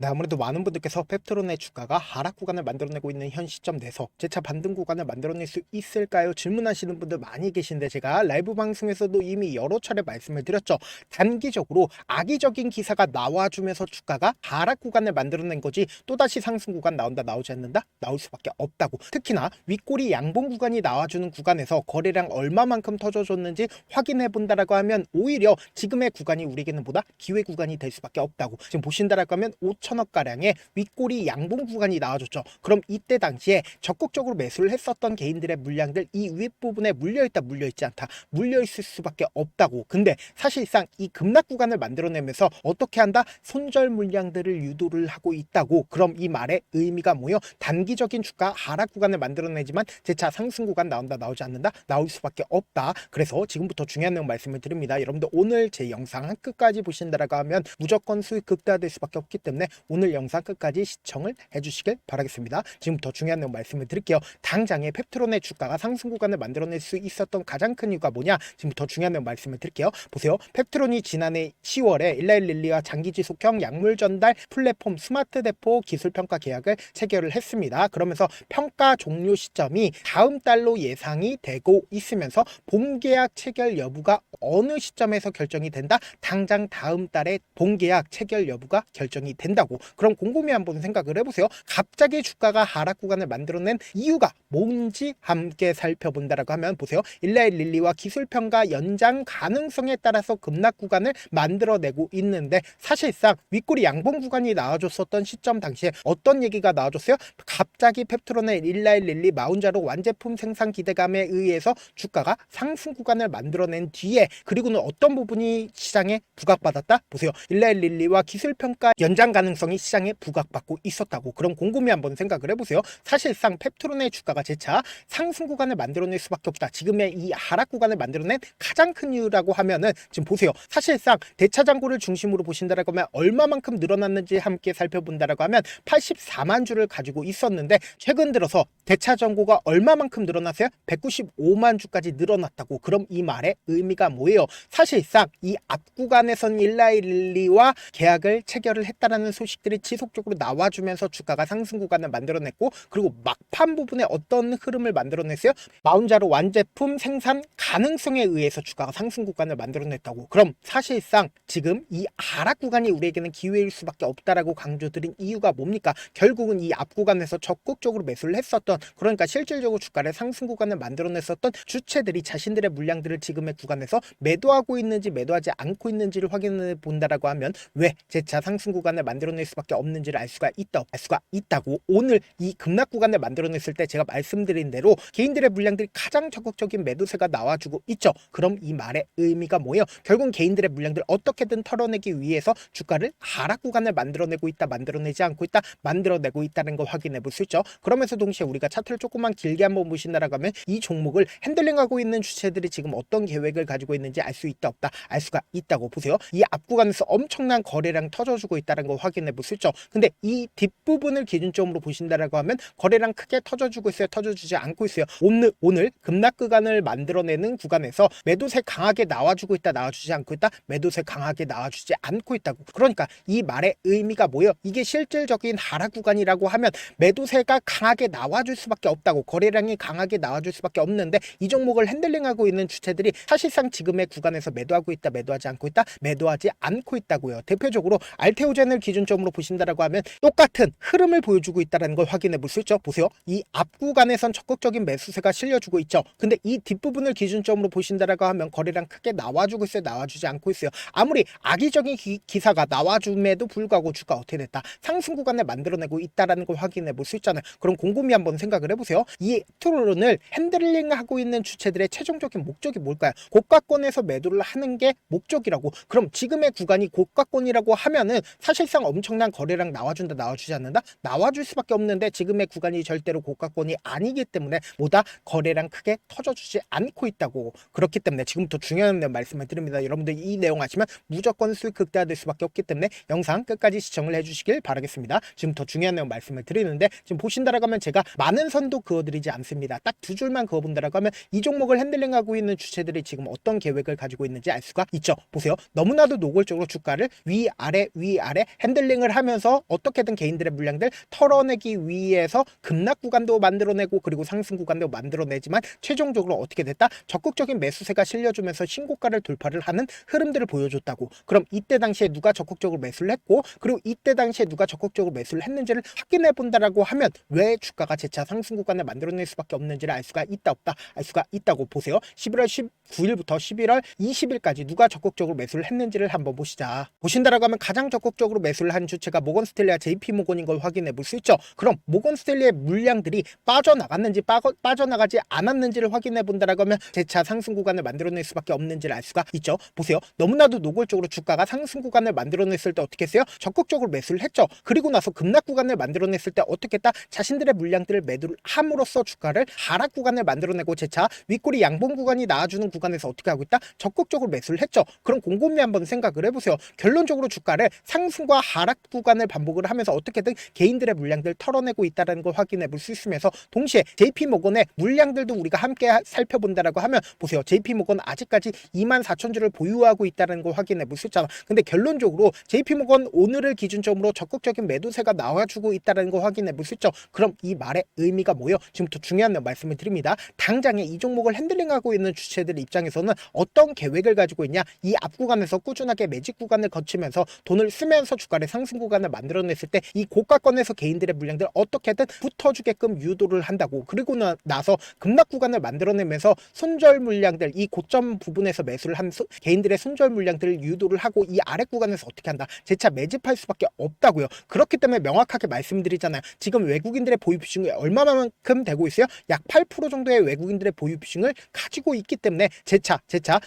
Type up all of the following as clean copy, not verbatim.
네, 아무래도 많은 분들께서 펩트론의 주가가 하락 구간을 만들어내고 있는 현 시점 내서 재차 반등 구간을 만들어낼 수 있을까요? 질문하시는 분들 많이 계신데 제가 라이브 방송에서도 이미 여러 차례 말씀을 드렸죠. 단기적으로 악의적인 기사가 나와주면서 주가가 하락 구간을 만들어낸 거지 또다시 상승 구간 나온다 나오지 않는다? 나올 수밖에 없다고. 특히나 윗꼬리 양봉 구간이 나와주는 구간에서 거래량 얼마만큼 터져줬는지 확인해 본다라고 하면 오히려 지금의 구간이 우리에게는 보다 기회 구간이 될 수밖에 없다고. 지금 보신다라고 하면 5천억 가량의 윗꼬리 양봉 구간이 나와줬죠. 그럼 이때 당시에 적극적으로 매수를 했었던 개인들의 물량들 이 윗부분에 물려있다 물려있지 않다 물려있을 수밖에 없다고. 근데 사실상 이 급락 구간을 만들어내면서 어떻게 한다? 손절 물량들을 유도를 하고 있다고. 그럼 이 말의 의미가 뭐요? 단기적인 주가 하락 구간을 만들어내지만 재차 상승 구간 나온다 나오지 않는다? 나올 수밖에 없다. 그래서 지금부터 중요한 내용 말씀을 드립니다. 여러분들 오늘 제 영상 한 끝까지 보신다라고 하면 무조건 수익 극대화될 수밖에 없기 때문에 오늘 영상 끝까지 시청을 해주시길 바라겠습니다. 지금부터 중요한 내용 말씀을 드릴게요. 당장의 펩트론의 주가가 상승 구간을 만들어낼 수 있었던 가장 큰 이유가 뭐냐? 지금부터 중요한 내용 말씀을 드릴게요. 보세요. 펩트론이 지난해 10월에 일라일릴리와 장기지속형 약물 전달 플랫폼 스마트 대포 기술평가 계약을 체결을 했습니다. 그러면서 평가 종료 시점이 다음 달로 예상이 되고 있으면서 본계약 체결 여부가 어느 시점에서 결정이 된다? 당장 다음 달에 본계약 체결 여부가 결정이 된다고. 그럼 곰곰이 한번 생각을 해보세요. 갑자기 주가가 하락 구간을 만들어낸 이유가 뭔지 함께 살펴본다라고 하면 보세요. 일라일릴리와 기술평가 연장 가능성에 따라서 급락 구간을 만들어내고 있는데 사실상 윗꼬리 양봉 구간이 나와줬었던 시점 당시에 어떤 얘기가 나와줬어요? 갑자기 펩트론의 일라일릴리 마운자로 완제품 생산 기대감에 의해서 주가가 상승 구간을 만들어낸 뒤에 그리고는 어떤 부분이 시장에 부각받았다? 보세요. 일라일릴리와 기술평가 연장 가능성이 시장에 부각받고 있었다고. 그럼 곰곰이 한번 생각을 해보세요. 사실상 펩트론의 주가가 재차 상승 구간을 만들어낼 수밖에 없다. 지금의 이 하락 구간을 만들어낸 가장 큰 이유라고 하면은 지금 보세요. 사실상 대차장고를 중심으로 보신다라고 하면 얼마만큼 늘어났는지 함께 살펴본다라고 하면 84만 주를 가지고 있었는데 최근 들어서 대차장고가 얼마만큼 늘어났어요? 195만 주까지 늘어났다고. 그럼 이 말의 의미가 뭐예요? 사실상 이 앞 구간에선 일라일릴리와 계약을 체결을 했다라는 소식들이 지속적으로 나와주면서 주가가 상승 구간을 만들어냈고 그리고 막판 부분에 어떤 흐름을 만들어냈어요? 마운자로 완제품 생산 가능성에 의해서 주가가 상승 구간을 만들어냈다고. 그럼 사실상 지금 이 하락 구간이 우리에게는 기회일 수밖에 없다라고 강조드린 이유가 뭡니까? 결국은 이 앞 구간에서 적극적으로 매수를 했었던 그러니까 실질적으로 주가를 상승 구간을 만들어냈었던 주체들이 자신들의 물량들을 지금의 구간에서 매도하고 있는지 매도하지 않고 있는지를 확인해 본다라고 하면 왜 재차 상승 구간을 만들어낼 수밖에 없는지를 알 수가 있다고. 오늘 이 급락 구간을 만들어냈을 때 제가 말씀드린 대로 개인들의 물량들이 가장 적극적인 매도세가 나와주고 있죠. 그럼 이 말의 의미가 뭐예요? 결국 개인들의 물량들을 어떻게든 털어내기 위해서 주가를 하락 구간을 만들어내고 있다 만들어내지 않고 있다 만들어내고 있다는 걸 확인해 볼 수 있죠. 그러면서 동시에 우리가 차트를 조금만 길게 한번 보신다라고 하면 이 종목을 핸들링하고 있는 주체들이 지금 어떤 계획을 가지고 있는지 알 수 있다 없다 알 수가 있다고. 보세요. 이 앞 구간에서 엄청난 거래량 터져주고 있다는 걸 확인해 볼 수 있죠. 근데 이 뒷부분을 기준점으로 보신다라고 하면 거래량 크게 터져주고 있어요? 터져주지 않고 있어요? 오늘 급락 구간을 만들어내는 구간에서 매도세 강하게 나와주고 있다 나와주지 않고 있다 매도세 강하게 나와주지 않고 있다고. 그러니까 이 말의 의미가 뭐예요? 이게 실질적인 하락 구간이라고 하면 매도세가 강하게 나와줄 수밖에 없다고. 거래량이 강하게 나와줄 수밖에 없는데 이 종목을 핸들링하고 있는 주체들이 사실상 지금의 구간에서 매도하고 있다 매도하지 않고 있다 매도하지 않고 있다고요. 대표적으로 알테오젠을 기준점으로 보신다라고 하면 똑같은 흐름을 보여주고 있다는 걸 확인해 볼 수 있죠. 보세요. 이 앞 구간에선 적극적인 매수세가 실려주고 있죠. 근데 이 뒷부분을 기준점으로 보신다라고 하면 거래량 크게 나와주고 있어요 나와주지 않고 있어요. 아무리 악의적인 기사가 나와줌에도 불구하고 주가 어떻게 됐다 상승 구간을 만들어내고 있다라는 걸 확인해 볼 수 있잖아요. 그럼 곰곰이 한번 생각을 해보세요. 이 펩트론을 핸들링하고 있는 주체들의 최종적인 목적이 뭘까요? 고가권에서 매도를 하는 게 목적이라고. 그럼 지금의 구간이 고가권이라고 하면은 사실상 엄청난 거래량 나와준다 나와주지 않는다 나와줄 수밖에 없는데 지금의 구간이 절대로 고가권이 아니기 때문에 뭐다 거래량 크게 터져주지 않고 있다고. 그렇기 때문에 지금부터 중요한 말씀을 드립니다. 여러분들 이 내용 아시면 무조건 수익 극대화될 수밖에 없기 때문에 영상 끝까지 시청을 해주시길 바라겠습니다. 지금부터 중요한 내용 말씀을 드리는데 지금 보신다라고 하면 제가 많은 선도 그어드리지 않습니다. 딱 두 줄만 그어본다라고 하면 이 종목을 핸들링하고 있는 주체들이 지금 어떤 계획을 가지고 있는지 알 수가 있죠. 보세요. 너무나도 노골적으로 주가를 위아래 실행을 하면서 어떻게든 개인들의 물량들 털어내기 위해서 급락 구간도 만들어내고 그리고 상승 구간도 만들어내지만 최종적으로 어떻게 됐다? 적극적인 매수세가 실려주면서 신고가를 돌파를 하는 흐름들을 보여줬다고. 그럼 이때 당시에 누가 적극적으로 매수를 했고 그리고 이때 당시에 누가 적극적으로 매수를 했는지를 확인해 본다라고 하면 왜 주가가 재차 상승 구간을 만들어낼 수밖에 없는지를 알 수가 있다 없다? 알 수가 있다고. 보세요. 11월 19일부터 11월 20일까지 누가 적극적으로 매수를 했는지를 한번 보시자. 보신다라고 하면 가장 적극적으로 매수를 한 주체가 모건 스탠리와 JP모건인 걸 확인해 볼 수 있죠. 그럼 모건 스탠리의 물량들이 빠져나갔는지 빠져나가지 않았는지를 확인해 본다라고 하면 재차 상승 구간을 만들어낼 수밖에 없는지를 알 수가 있죠. 보세요. 너무나도 노골적으로 주가가 상승 구간을 만들어냈을 때 어떻게 했어요? 적극적으로 매수를 했죠. 그리고 나서 급락 구간을 만들어냈을 때 어떻게 했다? 자신들의 물량들을 매도를 함으로써 주가를 하락 구간을 만들어내고 재차 윗꼬리 양봉 구간이 나와주는 구간에서 어떻게 하고 있다? 적극적으로 매수를 했죠. 그럼 곰곰이 한번 생각을 해보세요. 결론적으로 주가를 상승과 하락 구간을 반복을 하면서 어떻게든 개인들의 물량들 털어내고 있다는 걸 확인해 볼 수 있으면서 동시에 JP모건의 물량들도 우리가 함께 살펴본다라고 하면 보세요. JP모건 아직까지 24,000주를 보유하고 있다는 걸 확인해 볼 수 있잖아. 근데 결론적으로 JP모건 오늘을 기준점으로 적극적인 매도세가 나와주고 있다는 걸 확인해 볼 수 있죠. 그럼 이 말의 의미가 뭐예요? 지금부터 중요한 말씀을 드립니다. 당장에 이 종목을 핸들링하고 있는 주체들 입장에서는 어떤 계획을 가지고 있냐? 이 앞 구간에서 꾸준하게 매직 구간을 거치면서 돈을 쓰면서 주가를 상승 구간을 만들어냈을 때 이 고가권에서 개인들의 물량들 어떻게든 붙어주게끔 유도를 한다고. 그리고 나서 급락 구간을 만들어내면서 손절 물량들 이 고점 부분에서 매수를 한 개인들의 손절 물량들을 유도를 하고 이 아래 구간에서 어떻게 한다? 재차 매집할 수밖에 없다고요. 그렇기 때문에 명확하게 말씀드리잖아요. 지금 외국인들의 보유 비중이 얼마만큼 되고 있어요? 약 8% 정도의 외국인들의 보유 비중을 가지고 있기 때문에 재차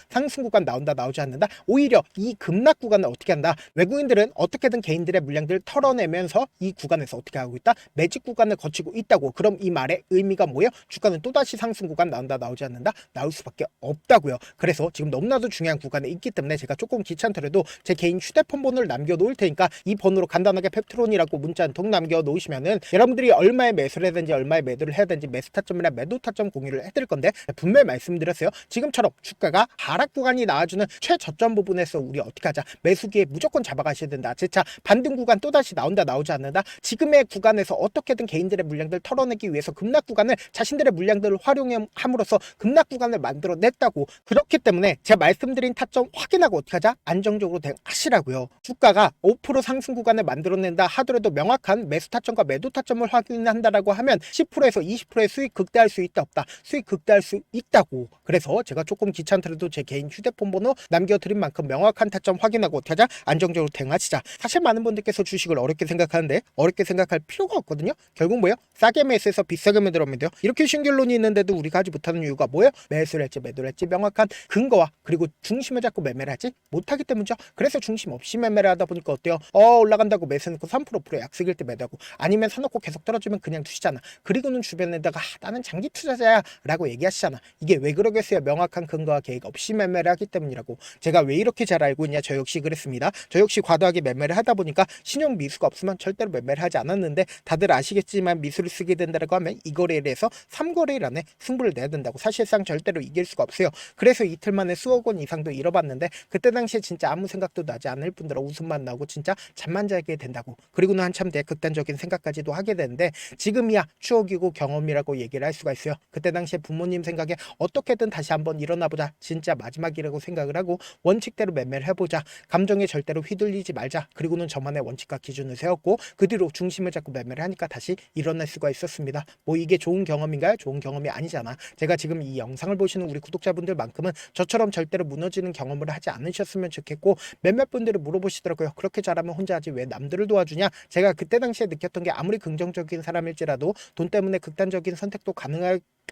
상승 구간 나온다 나오지 않는다. 오히려 이 급락 구간을 어떻게 한다? 외국인들은 어떻게든 개인들의 물량들을 털어내면서 이 구간에서 어떻게 하고 있다? 매직 구간을 거치고 있다고. 그럼 이 말의 의미가 뭐예요? 주가는 또다시 상승 구간 나온다 나오지 않는다? 나올 수밖에 없다고요. 그래서 지금 너무나도 중요한 구간에 있기 때문에 제가 조금 귀찮더라도 제 개인 휴대폰 번호를 남겨놓을 테니까 이 번호로 간단하게 펩트론이라고 문자 한 통 남겨놓으시면은 여러분들이 얼마에 매수를 해야 되는지 얼마에 매도를 해야 되는지 매수 타점이나 매도 타점 공유를 해드릴 건데 분명히 말씀드렸어요. 지금처럼 주가가 하락 구간이 나와주는 최저점 부분에서 우리 어떻게 하자? 매수기에 무조건 잡아가셔야 된다. 재차 반등 구간 또다시 나온다 나오지 않는다. 지금의 구간에서 어떻게든 개인들의 물량들 털어내기 위해서 급락 구간을 자신들의 물량들을 활용함으로써 급락 구간을 만들어냈다고. 그렇기 때문에 제가 말씀드린 타점 확인하고 어떻게 하자? 안정적으로 대응하시라고요. 주가가 5% 상승 구간을 만들어낸다 하더라도 명확한 매수 타점과 매도 타점을 확인한다라고 하면 10%에서 20%의 수익 극대화할 수 있다 없다? 수익 극대화할 수 있다고. 그래서 제가 조금 귀찮더라도 제 개인 휴대폰 번호 남겨드린 만큼 명확한 타점 확인하고 어떻게 하자? 안정적으로 대응하시자. 사실 많은 분들께서 주식을 어렵게 생각하는데 어렵게 생각할 필요가 없거든요. 결국 뭐예요? 싸게 매수해서 비싸게 매도하면 돼요. 이렇게 쉬운 결론이 있는데도 우리가 하지 못하는 이유가 뭐예요? 매수를 할지 매도를 할지 명확한 근거와 그리고 중심을 잡고 매매를 하지 못하기 때문이죠. 그래서 중심 없이 매매를 하다 보니까 어때요? 올라간다고 매수해놓고 3% 약속일 때 매도하고 아니면 사놓고 계속 떨어지면 그냥 두시잖아. 그리고는 주변에다가 나는 장기 투자자야 라고 얘기하시잖아. 이게 왜 그러겠어요? 명확한 근거와 계획 없이 매매를 하기 때문이라고. 제가 왜 이렇게 잘 알고 있냐? 저 역시 그랬습니다. 저 역시 과도하게 매매를 하다 보니까 신용 미수가 없으면 절대로 매매를 하지 않았는데 다들 아시겠지만 미수를 쓰게 된다고 하면 이 거래를 해서 3거래일 안에 승부를 내야 된다고. 사실상 절대로 이길 수가 없어요. 그래서 이틀 만에 수억 원 이상도 잃어봤는데 그때 당시에 진짜 아무 생각도 나지 않을 뿐더러 웃음만 나오고 진짜 잠만 자게 된다고. 그리고는 한참 뒤에 극단적인 생각까지도 하게 되는데 지금이야 추억이고 경험이라고 얘기를 할 수가 있어요. 그때 당시에 부모님 생각에 어떻게든 다시 한번 일어나보자. 진짜 마지막이라고 생각을 하고 원칙대로 매매를 해보자. 감정에 절대로 휘둘리지 말자. 그리고는 저만의 원칙과 기준을 세웠고 그 뒤로 중심을 잡고 매매를 하니까 다시 일어날 수가 있었습니다. 뭐 이게 좋은 경험인가요? 좋은 경험이 아니잖아. 제가 지금 이 영상을 보시는 우리 구독자분들만큼은 저처럼 절대로 무너지는 경험을 하지 않으셨으면 좋겠고 몇몇 분들이 물어보시더라고요. 그렇게 잘하면 혼자 하지 왜 남들을 도와주냐? 제가 그때 당시에 느꼈던 게 아무리 긍정적인 사람일지라도 돈 때문에 극단적인 선택도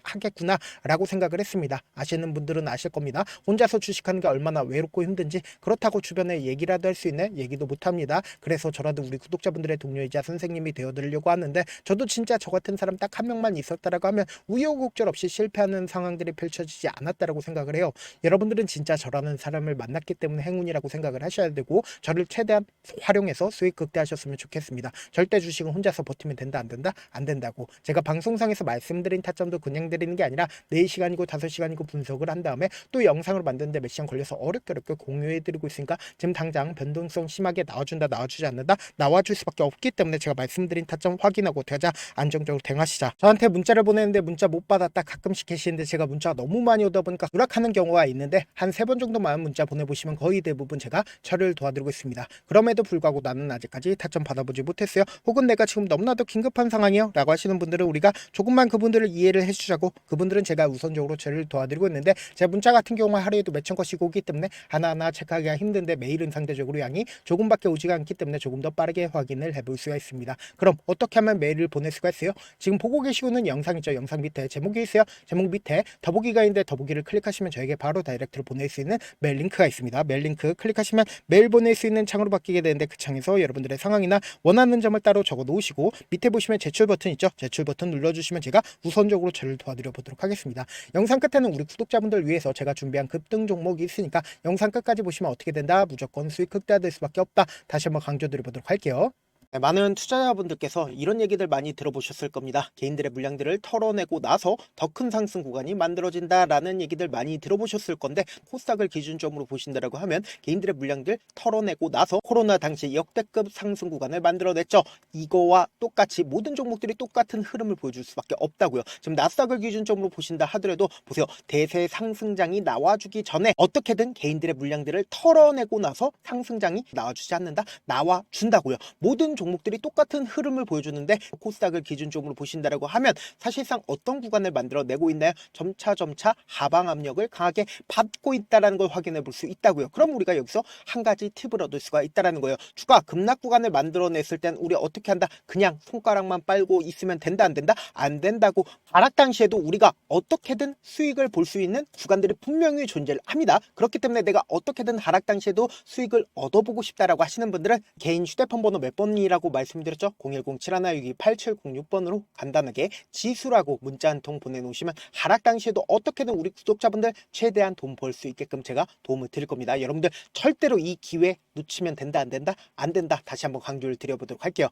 하겠구나 라고 생각을 했습니다. 아시는 분들은 아실 겁니다. 혼자서 주식하는 게 얼마나 외롭고 힘든지 그렇다고 주변에 얘기라도 할 수 있는 얘기도 못합니다. 그래서 저라도 우리 구독자분들의 동료이자 선생님이 되어드리려고 하는데 저도 진짜 저 같은 사람 딱 한 명만 있었다라고 하면 우여곡절 없이 실패하는 상황들이 펼쳐지지 않았다라고 생각을 해요. 여러분들은 진짜 저라는 사람을 만났기 때문에 행운이라고 생각을 하셔야 되고 저를 최대한 활용해서 수익 극대화하셨으면 좋겠습니다. 절대 주식은 혼자서 버티면 된다 안 된다? 안 된다고. 제가 방송상에서 말씀드린 타점도 그냥 드리는 게 아니라 4시간이고 5시간이고 분석을 한 다음에 또 영상으로 만드는데 몇 시간 걸려서 어렵게 공유해드리고 있으니까 지금 당장 변동성 심하게 나와준다 나와주지 않는다 나와줄 수밖에 없기 때문에 제가 말씀드린 타점 확인하고 가자 안정적으로 대응하시자. 저한테 문자를 보내는데 문자 못 받았다 가끔씩 계시는데 제가 문자가 너무 많이 오다 보니까 누락하는 경우가 있는데 한 3번 정도만 문자 보내보시면 거의 대부분 제가 처리를 도와드리고 있습니다. 그럼에도 불구하고 나는 아직까지 타점 받아보지 못했어요. 혹은 내가 지금 너무나도 긴급한 상황이요 라고 하시는 분들은 우리가 조금만 그분들을 이해를 해주자고, 그분들은 제가 우선적으로 처리를 도와드리고 있는데 제 문자 같은 경우는 하루에도 몇천 건씩 오기 때문에 하나하나 체크하기가 힘든데 메일은 상대적으로 양이 조금밖에 오지가 않기 때문에 조금 더 빠르게 확인을 해볼 수가 있습니다. 그럼 어떻게 하면 메일을 보낼 수가 있어요? 지금 보고 계시고 있는 영상 있죠? 영상 밑에 제목이 있어요. 제목 밑에 더보기가 있는데 더보기를 클릭하시면 저에게 바로 다이렉트로 보낼 수 있는 메일 링크가 있습니다. 메일 링크 클릭하시면 메일 보낼 수 있는 창으로 바뀌게 되는데 그 창에서 여러분들의 상황이나 원하는 점을 따로 적어 놓으시고 밑에 보시면 제출 버튼 있죠? 제출 버튼 눌러주시면 제가 우선적으로 저를 도와드려 보도록 하겠습니다. 영상 끝에는 우리 구독자분들 위해서 제가 준비한 급등 종목이 있으니까 영상 끝까지 보시면 어떻게 된다? 무조건 수익 극대화될 수밖에 없다. 다시 한번 강조드려 보도록 할게요. 네, 많은 투자자분들께서 이런 얘기들 많이 들어보셨을 겁니다. 개인들의 물량들을 털어내고 나서 더 큰 상승 구간이 만들어진다라는 얘기들 많이 들어보셨을 건데, 코스닥을 기준점으로 보신다라고 하면 개인들의 물량들 털어내고 나서 코로나 당시 역대급 상승 구간을 만들어냈죠. 이거와 똑같이 모든 종목들이 똑같은 흐름을 보여줄 수밖에 없다고요. 지금 나스닥을 기준점으로 보신다 하더라도 보세요. 대세 상승장이 나와주기 전에 어떻게든 개인들의 물량들을 털어내고 나서 상승장이 나와주지 않는다? 나와준다고요. 모든 종목들이 똑같은 흐름을 보여주는데 코스닥을 기준점으로 보신다라고 하면 사실상 어떤 구간을 만들어내고 있나요? 점차 하방 압력을 강하게 받고 있다는 걸 확인해 볼 수 있다고요. 그럼 우리가 여기서 한 가지 팁을 얻을 수가 있다는 거예요. 주가 급락 구간을 만들어냈을 땐 우리 어떻게 한다? 그냥 손가락만 빨고 있으면 된다 안 된다? 안 된다고. 하락 당시에도 우리가 어떻게든 수익을 볼 수 있는 구간들이 분명히 존재를 합니다. 그렇기 때문에 내가 어떻게든 하락 당시에도 수익을 얻어보고 싶다라고 하시는 분들은 개인 휴대폰 번호 몇 번이라고 말씀드렸죠? 010-7162-8706번으로 간단하게 지수라고 문자 한 통 보내놓으시면 하락 당시에도 어떻게든 우리 구독자분들 최대한 돈 벌 수 있게끔 제가 도움을 드릴 겁니다. 여러분들 절대로 이 기회 놓치면 된다 안 된다? 안 된다. 다시 한번 강조를 드려보도록 할게요.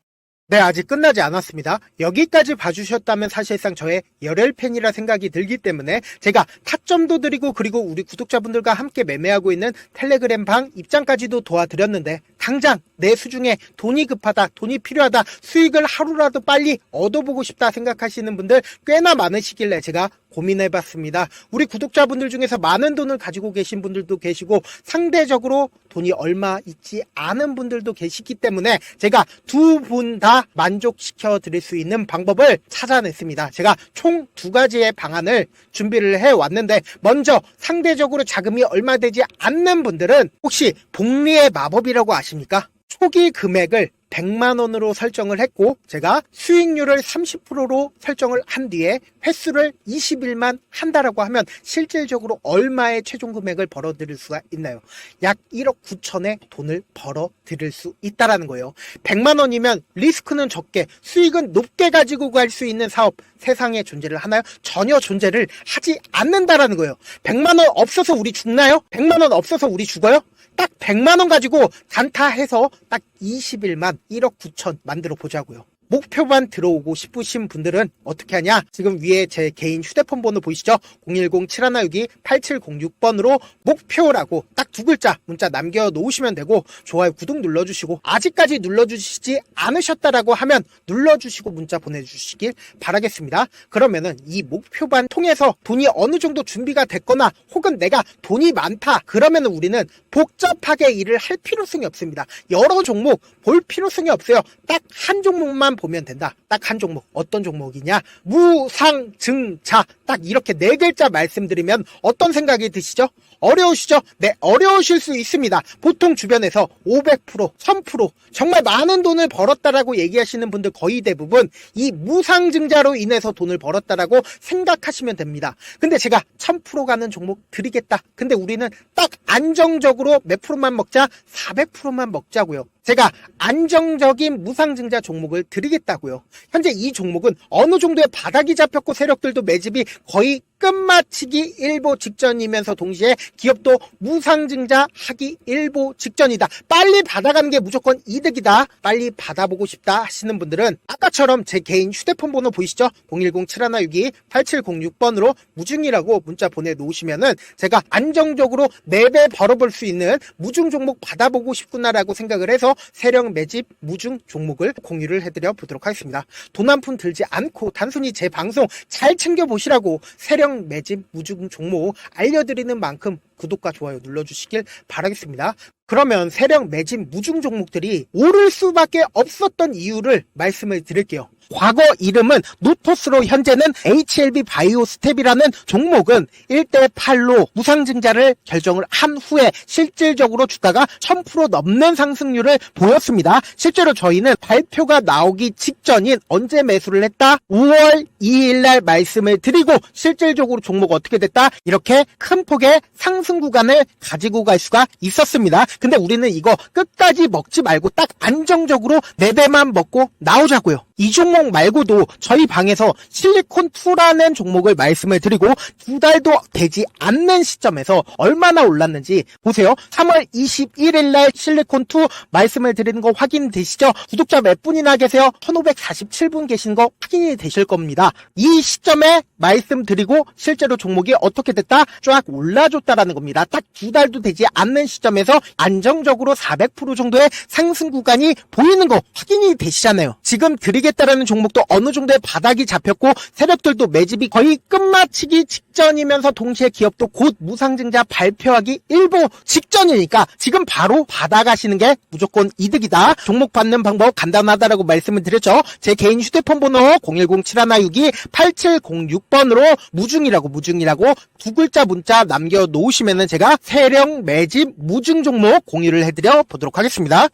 네, 아직 끝나지 않았습니다. 여기까지 봐주셨다면 사실상 저의 열혈팬이라 생각이 들기 때문에 제가 타점도 드리고 그리고 우리 구독자분들과 함께 매매하고 있는 텔레그램 방 입장까지도 도와드렸는데 당장 내 수중에 돈이 급하다, 돈이 필요하다, 수익을 하루라도 빨리 얻어보고 싶다 생각하시는 분들 꽤나 많으시길래 제가 고민해봤습니다. 우리 구독자분들 중에서 많은 돈을 가지고 계신 분들도 계시고 상대적으로 돈이 얼마 있지 않은 분들도 계시기 때문에 제가 두 분 다 만족시켜 드릴 수 있는 방법을 찾아냈습니다. 제가 총 2가지의 방안을 준비를 해왔는데, 먼저 상대적으로 자금이 얼마 되지 않는 분들은 혹시 복리의 마법이라고 아십니까? 초기 금액을 100만원으로 설정을 했고 제가 수익률을 30%로 설정을 한 뒤에 횟수를 20일만 한다라고 하면 실질적으로 얼마의 최종 금액을 벌어들일 수가 있나요? 약 1억 9천의 돈을 벌어들일 수 있다라는 거예요. 100만원이면 리스크는 적게 수익은 높게 가지고 갈 수 있는 사업 세상에 존재를 하나요? 전혀 존재를 하지 않는다라는 거예요. 100만원 없어서 우리 죽나요? 100만원 없어서 우리 죽어요? 딱 100만원 가지고 단타해서 딱 20일만 1억 9천 만들어 보자고요. 목표만 들어오고 싶으신 분들은 어떻게 하냐? 지금 위에 제 개인 휴대폰 번호 보이시죠? 010-7162-8706번으로 목표라고 딱 2글자 문자 남겨놓으시면 되고, 좋아요, 구독 눌러주시고, 아직까지 눌러주시지 않으셨다라고 하면 눌러주시고 문자 보내주시길 바라겠습니다. 그러면은 이 목표반 통해서 돈이 어느 정도 준비가 됐거나 혹은 내가 돈이 많다 그러면은 우리는 복잡하게 일을 할 필요성이 없습니다. 여러 종목 볼 필요성이 없어요. 딱 한 종목만 보면 된다. 딱 한 종목. 어떤 종목이냐? 무상증자. 딱 이렇게 4글자 말씀드리면 어떤 생각이 드시죠? 어려우시죠? 네, 어려우실 수 있습니다. 보통 주변에서 500%, 1000% 정말 많은 돈을 벌었다라고 얘기하시는 분들 거의 대부분 이 무상증자로 인해서 돈을 벌었다라고 생각하시면 됩니다. 근데 제가 1000% 가는 종목 드리겠다. 근데 우리는 딱 안정적으로 몇 프로만 먹자? 400%만 먹자고요. 제가 안정적인 무상증자 종목을 드리겠다고요. 현재 이 종목은 어느 정도의 바닥이 잡혔고 세력들도 매집이 거의 끝마치기 일보 직전이면서 동시에 기업도 무상증자 하기 일보 직전이다. 빨리 받아가는 게 무조건 이득이다. 빨리 받아보고 싶다 하시는 분들은 아까처럼 제 개인 휴대폰 번호 보이시죠? 010-7162-8706번으로 무중이라고 문자 보내놓으시면은 제가 안정적으로 4배 벌어볼 수 있는 무중 종목 받아보고 싶구나라고 생각을 해서 세력 매집 무중 종목을 공유를 해드려 보도록 하겠습니다. 돈 한 푼 들지 않고 단순히 제 방송 잘 챙겨보시라고 세력 매집 무중 종목 알려드리는 만큼 구독과 좋아요 눌러주시길 바라겠습니다. 그러면 세력 매집 무중 종목들이 오를 수밖에 없었던 이유를 말씀을 드릴게요. 과거 이름은 노토스로 현재는 HLB 바이오스텝이라는 종목은 1대8로 무상증자를 결정을 한 후에 실질적으로 주가가 1000% 넘는 상승률을 보였습니다. 실제로 저희는 발표가 나오기 직전인 언제 매수를 했다? 5월 2일날 말씀을 드리고 실질적으로 종목 어떻게 됐다? 이렇게 큰 폭의 상승 구간을 가지고 갈 수가 있었습니다. 근데 우리는 이거 끝까지 먹지 말고 딱 안정적으로 4배만 먹고 나오자고요. 이 종목 말고도 저희 방에서 실리콘2라는 종목을 말씀을 드리고 2달도 되지 않는 시점에서 얼마나 올랐는지 보세요. 3월 21일 날 실리콘2 말씀을 드리는 거 확인되시죠? 구독자 몇 분이나 계세요? 1547분 계신 거 확인이 되실 겁니다. 이 시점에 말씀드리고 실제로 종목이 어떻게 됐다? 쫙 올라줬다라는 겁니다. 딱 2달도 되지 않는 시점에서 안정적으로 400% 정도의 상승 구간이 보이는 거 확인이 되시잖아요. 지금 드리겠다라는 종목도 어느 정도의 바닥이 잡혔고 세력들도 매집이 거의 끝마치기 직전이면서 동시에 기업도 곧 무상증자 발표하기 일보 직전이니까 지금 바로 받아가시는 게 무조건 이득이다. 종목 받는 방법 간단하다라고 말씀을 드렸죠. 제 개인 휴대폰 번호 010-7162-8706번으로 무중이라고 두 글자 문자 남겨놓으시면은 제가 세력 매집 무중 종목 공유를 해드려 보도록 하겠습니다.